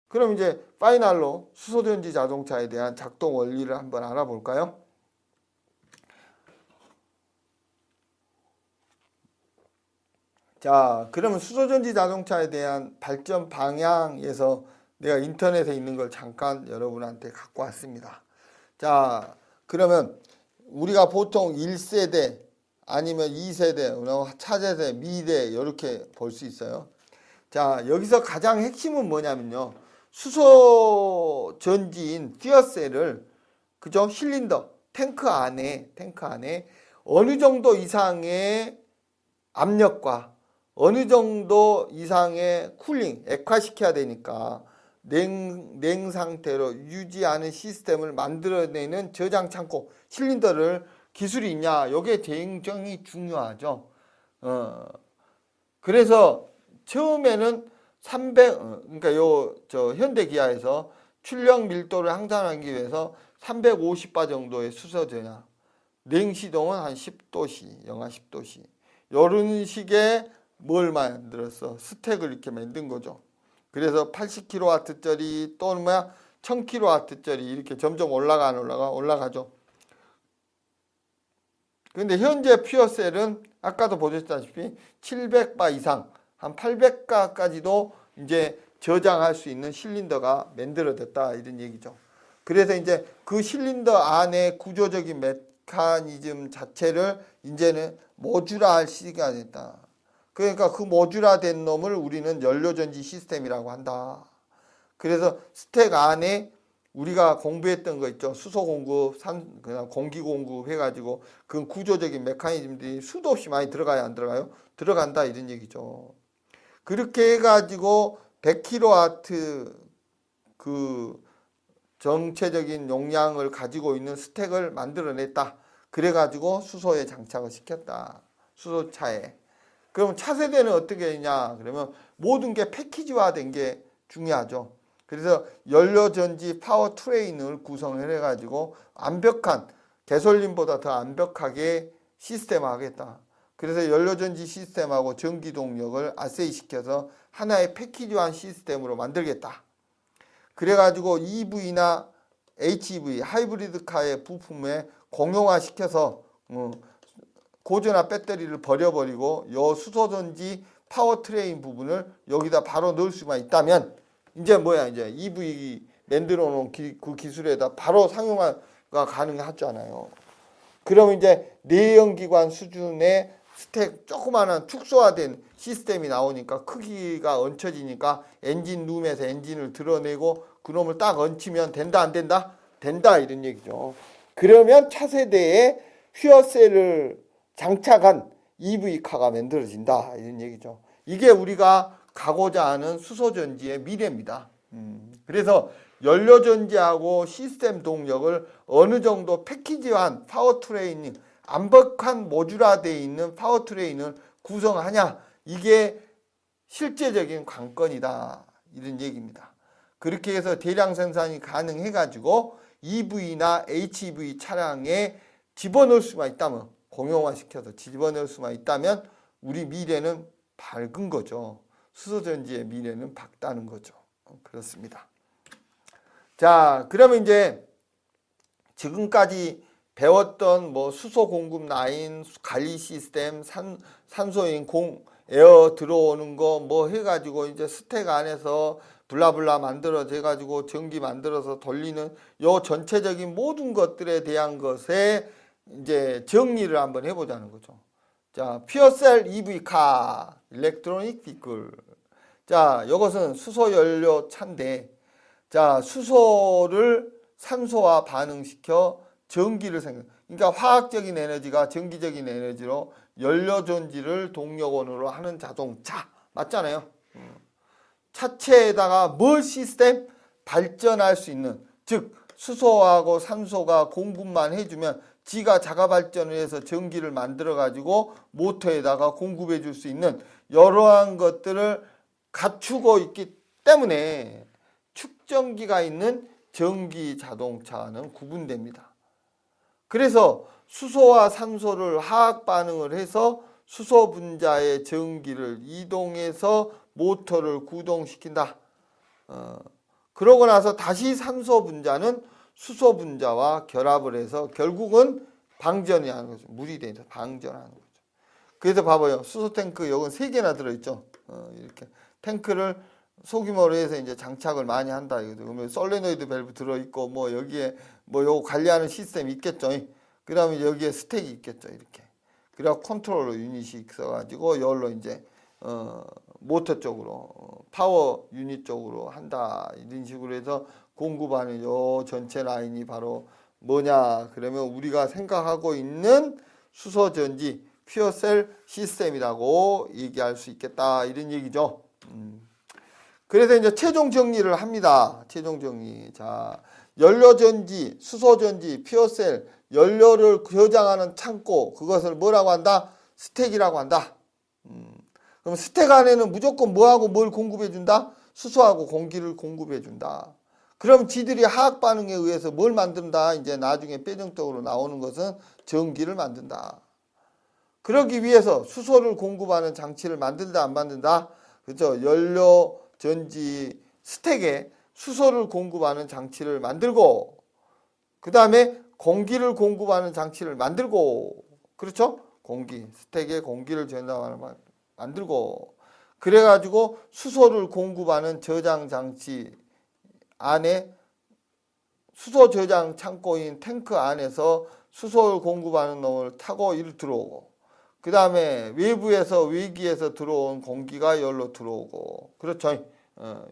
그럼 이제 파이널로 수소전지 자동차에 대한 작동 원리를 한번 알아볼까요? 자, 그러면 수소전지 자동차에 대한 발전 방향에서 내가 인터넷에 있는 걸 잠깐 여러분한테 갖고 왔습니다. 자, 그러면 우리가 보통 1세대 아니면 2세대, 차세대, 미대 이렇게 볼 수 있어요. 자, 여기서 가장 핵심은 뭐냐면요. 수소전지인 퓨어셀을 그죠? 실린더, 탱크 안에 어느 정도 이상의 압력과 어느 정도 이상의 쿨링, 액화시켜야 되니까 냉 상태로 유지하는 시스템을 만들어내는 저장 창고, 실린더를 기술이 있냐? 이게 굉장히 중요하죠. 그래서 처음에는 300, 그러니까 현대 기아에서 출력 밀도를 향상하기 위해서 350바 정도의 수소 전향, 냉시동은 한 10도씨, 영하 10도씨. 이런 식의 뭘 만들었어? 스택을 이렇게 만든 거죠. 그래서 80kW짜리 또는 1000kW짜리 이렇게 점점 올라가죠. 근데 현재 퓨어셀은 아까도 보셨다시피 700바 이상, 한 800가까지도 이제 저장할 수 있는 실린더가 만들어졌다 이런 얘기죠. 그래서 이제 그 실린더 안에 구조적인 메커니즘 자체를 이제는 모듈화할 시기가 됐다. 그러니까 그 모듈화된 놈을 우리는 연료전지 시스템이라고 한다. 그래서 스택 안에 우리가 공부했던 거 있죠. 수소 공급, 그냥 공기 공급 해가지고 그 구조적인 메커니즘들이 수도 없이 많이 들어가야 안 들어가요? 들어간다 이런 얘기죠. 그렇게 해가지고 100kW 그 정체적인 용량을 가지고 있는 스택을 만들어냈다. 그래가지고 수소에 장착을 시켰다. 수소차에. 그럼 차세대는 어떻게 했냐? 그러면 모든 게 패키지화된 게 중요하죠. 그래서 연료전지 파워트레인을 구성을 해가지고 완벽한 개솔린보다 더 완벽하게 시스템화하겠다. 그래서 연료전지 시스템하고 전기동력을 아세이시켜서 하나의 패키지화한 시스템으로 만들겠다. 그래가지고 EV나 HEV, 하이브리드 카의 부품에 공용화시켜서 고전화 배터리를 버려버리고 요 수소전지 파워트레인 부분을 여기다 바로 넣을 수만 있다면 이제 이제 EV 만들어 놓은 그 기술에다 바로 상용화가 가능하잖아요. 그러면 이제 내연기관 수준의 스택 조그마한 축소화된 시스템이 나오니까 크기가 얹혀지니까 엔진룸에서 엔진을 드러내고 그놈을 딱 얹히면 된다 안 된다? 된다 이런 얘기죠. 그러면 차세대에 퓨어셀을 장착한 EV카가 만들어진다 이런 얘기죠. 이게 우리가 가고자 하는 수소전지의 미래입니다. 그래서 연료전지하고 시스템 동력을 어느 정도 패키지화한 파워트레이닝, 완벽한 모듈화되어 있는 파워트레인을 구성하냐 이게 실제적인 관건이다 이런 얘기입니다. 그렇게 해서 대량 생산이 가능해가지고 EV나 HEV 차량에 집어넣을 수만 있다면 공용화시켜서 집어넣을 수만 있다면 우리 미래는 밝은 거죠. 수소전지의 미래는 밝다는 거죠. 그렇습니다. 자, 그러면 이제 지금까지 배웠던 수소 공급 라인, 관리 시스템, 산소인 에어 들어오는 거 해가지고 이제 스택 안에서 블라블라 만들어져 가지고 전기 만들어서 돌리는 요 전체적인 모든 것들에 대한 것에 이제 정리를 한번 해보자는 거죠. 자, 퓨어셀 EV 카, 일렉트로닉 비클. 자, 이것은 수소 연료 차인데, 자, 수소를 산소와 반응시켜 전기를 그러니까 화학적인 에너지가 전기적인 에너지로 연료전지를 동력원으로 하는 자동차. 맞잖아요. 차체에다가 뭘 시스템? 발전할 수 있는, 즉 수소하고 산소가 공급만 해주면 지가 자가 발전을 해서 전기를 만들어 가지고 모터에다가 공급해 줄 수 있는 이러한 것들을 갖추고 있기 때문에 축전기가 있는 전기 자동차는 구분됩니다. 그래서 수소와 산소를 화학 반응을 해서 수소 분자의 전기를 이동해서 모터를 구동시킨다. 그러고 나서 다시 산소 분자는 수소 분자와 결합을 해서 결국은 방전이 하는 거죠. 물이 되면서 방전하는 거죠. 그래서 봐봐요. 수소 탱크 여긴 3개나 들어있죠. 이렇게 탱크를 소규모로 해서 이제 장착을 많이 한다 이거죠. 그러면 솔레노이드 밸브 들어있고 뭐 여기에 뭐 요거 관리하는 시스템이 있겠죠. 그다음에 여기에 스택이 있겠죠. 이렇게. 그래서 컨트롤러 유닛이 있어가지고 열로 이제 모터 쪽으로 파워 유닛 쪽으로 한다 이런 식으로 해서 공급하는 요 전체 라인이 바로 뭐냐 그러면 우리가 생각하고 있는 수소전지 퓨어셀 시스템이라고 얘기할 수 있겠다 이런 얘기죠. 그래서 이제 최종 정리를 합니다. 최종 정리. 자, 연료전지, 수소전지, 퓨어셀, 연료를 저장하는 창고, 그것을 뭐라고 한다? 스택이라고 한다. 그럼 스택 안에는 무조건 뭐하고 뭘 공급해 준다? 수소하고 공기를 공급해 준다. 그럼 지들이 화학 반응에 의해서 뭘 만든다? 이제 나중에 배정적으로 나오는 것은 전기를 만든다. 그러기 위해서 수소를 공급하는 장치를 만든다, 안 만든다? 그렇죠? 연료 전지 스택에 수소를 공급하는 장치를 만들고 그 다음에 공기를 공급하는 장치를 만들고 그렇죠? 공기 스택에 공기를 전달하는 만들고 그래가지고 수소를 공급하는 저장 장치 안에 수소 저장 창고인 탱크 안에서 수소를 공급하는 놈을 타고 이리 들어오고 그 다음에 외부에서 외기에서 들어온 공기가 열로 들어오고 그렇죠.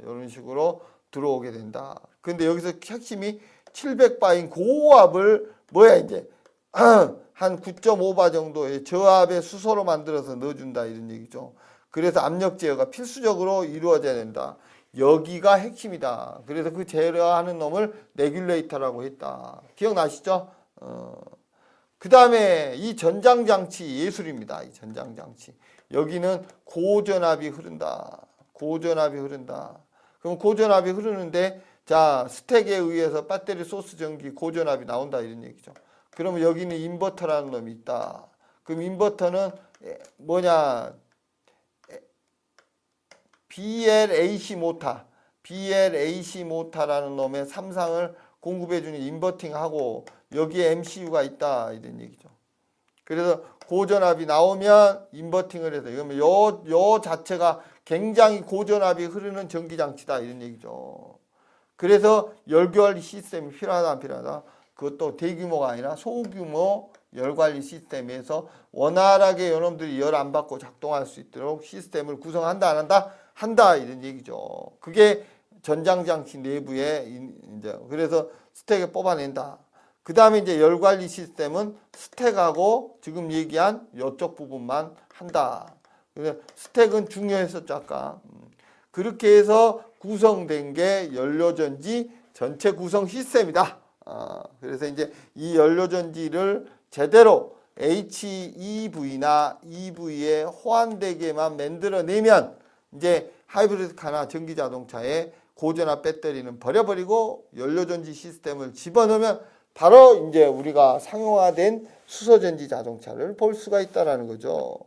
이런 식으로 들어오게 된다. 근데 여기서 핵심이 700바인 고압을 뭐야 이제 한 9.5바 정도의 저압의 수소로 만들어서 넣어준다 이런 얘기죠. 그래서 압력 제어가 필수적으로 이루어져야 된다. 여기가 핵심이다. 그래서 그 제어하는 놈을 레귤레이터라고 했다. 기억나시죠? 그 다음에 이 전장장치 예술입니다. 이 전장장치. 여기는 고전압이 흐른다. 고전압이 흐른다. 그럼 고전압이 흐르는데 자 스택에 의해서 배터리 소스 전기 고전압이 나온다 이런 얘기죠. 그러면 여기는 인버터라는 놈이 있다. 그럼 인버터는 뭐냐 BLAC 모터라는 놈의 삼상을 공급해주는 인버팅하고 여기에 MCU가 있다 이런 얘기죠. 그래서 고전압이 나오면 인버팅을 해서 이러면 요 자체가 굉장히 고전압이 흐르는 전기장치다 이런 얘기죠. 그래서 열관리 시스템이 필요하다 안 필요하다. 그것도 대규모가 아니라 소규모 열관리 시스템에서 원활하게 여러분들이 열 안 받고 작동할 수 있도록 시스템을 구성한다 안 한다? 한다 이런 얘기죠. 그게 전장장치 내부에 이제 그래서 스택에 뽑아낸다. 그 다음에 이제 열관리 시스템은 스택하고 지금 얘기한 이쪽 부분만 한다. 그래서 스택은 중요했었죠 아까. 그렇게 해서 구성된 게 연료전지 전체 구성 시스템이다. 그래서 이제 이 연료전지를 제대로 HEV나 EV에 호환되게만 만들어내면 이제 하이브리드카나 전기자동차에 고전압 배터리는 버려버리고 연료전지 시스템을 집어넣으면 바로 이제 우리가 상용화된 수소전지 자동차를 볼 수가 있다라는 거죠.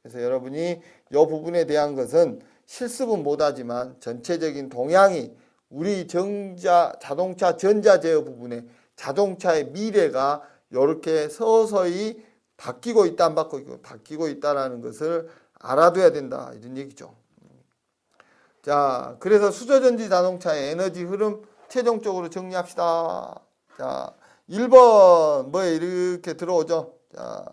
그래서 여러분이 이 부분에 대한 것은 실습은 못하지만 전체적인 동향이 우리 자동차 전자 제어 부분에 자동차의 미래가 이렇게 서서히 바뀌고 있다 안 바뀌고 있다라는 것을 알아둬야 된다 이런 얘기죠. 자, 그래서 수소전지 자동차의 에너지 흐름 최종적으로 정리합시다. 자, 1번 뭐에 이렇게 들어오죠. 자,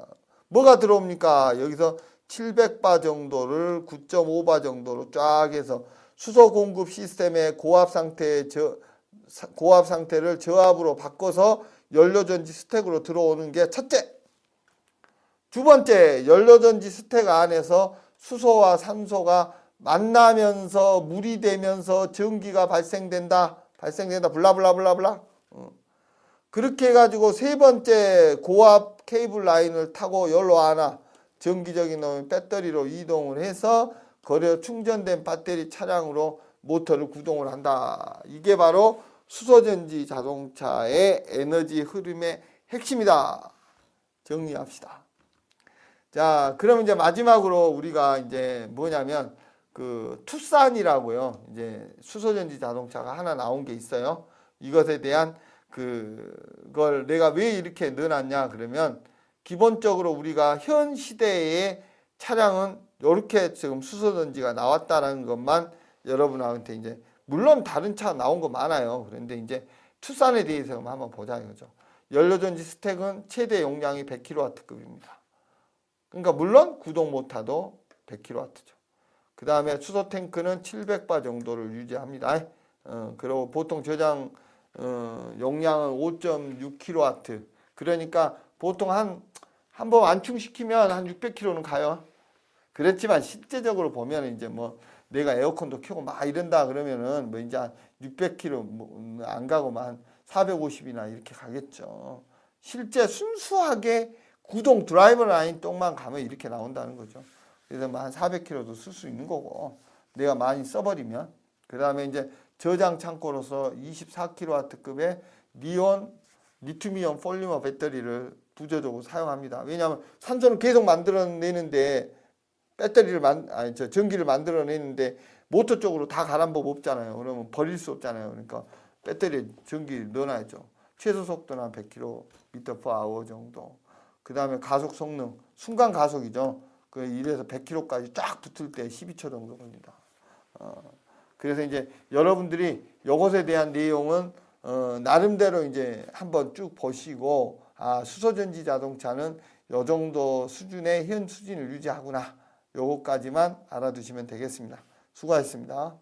뭐가 들어옵니까? 여기서 700바 정도를 9.5바 정도로 쫙 해서 수소 공급 시스템의 고압 상태를 저압으로 바꿔서 연료전지 스택으로 들어오는 게 첫째. 두 번째, 연료전지 스택 안에서 수소와 산소가 만나면서 물이 되면서 전기가 발생된다 블라블라블라블라. 그렇게 해가지고 세 번째 고압 케이블 라인을 타고 열로 하나 전기적인 놈의 배터리로 이동을 해서 거기에 충전된 배터리 차량으로 모터를 구동을 한다. 이게 바로 수소전지 자동차의 에너지 흐름의 핵심이다. 정리합시다. 자, 그럼 이제 마지막으로 우리가 이제 뭐냐면 그 투싼이라고요. 이제 수소전지 자동차가 하나 나온 게 있어요. 이것에 대한 그걸 내가 왜 이렇게 넣어놨냐 그러면 기본적으로 우리가 현 시대의 차량은 이렇게 지금 수소전지가 나왔다라는 것만 여러분한테 이제 물론 다른 차 나온 거 많아요. 그런데 이제 투싼에 대해서 한번 보자 이거죠. 연료전지 스택은 최대 용량이 100kW급입니다. 그러니까 물론 구동 모터도 100kW죠. 그 다음에 수소 탱크는 700바 정도를 유지합니다. 그리고 보통 저장 용량은 5.6kW. 그러니까 보통 한 번 완충시키면 한 600km는 가요. 그렇지만 실제적으로 보면 이제 뭐 내가 에어컨도 켜고 막 이런다 그러면은 뭐 이제 600km 안 가고만 450이나 이렇게 가겠죠. 실제 순수하게 구동 드라이버 라인 쪽만 가면 이렇게 나온다는 거죠. 그래서 뭐 한 400km도 쓸 수 있는 거고 내가 많이 써버리면 그 다음에 이제 저장 창고로서 24kW급의 리튬이온 폴리머 배터리를 부저적으로 사용합니다. 왜냐하면 산소는 계속 만들어내는데 전기를 만들어내는데 모터 쪽으로 다 가란 법 없잖아요. 그러면 버릴 수 없잖아요. 그러니까 배터리에 전기를 넣어놔야죠. 최소 속도는 한 100km/h 정도. 그 다음에 가속 성능, 순간 가속이죠. 그 1에서 100km까지 쫙 붙을 때 12초 정도 걸립니다. 그래서 이제 여러분들이 이것에 대한 내용은 나름대로 이제 한번 쭉 보시고 수소전지 자동차는 이 정도 수준의 현 수준을 유지하구나. 요거까지만 알아두시면 되겠습니다. 수고하셨습니다.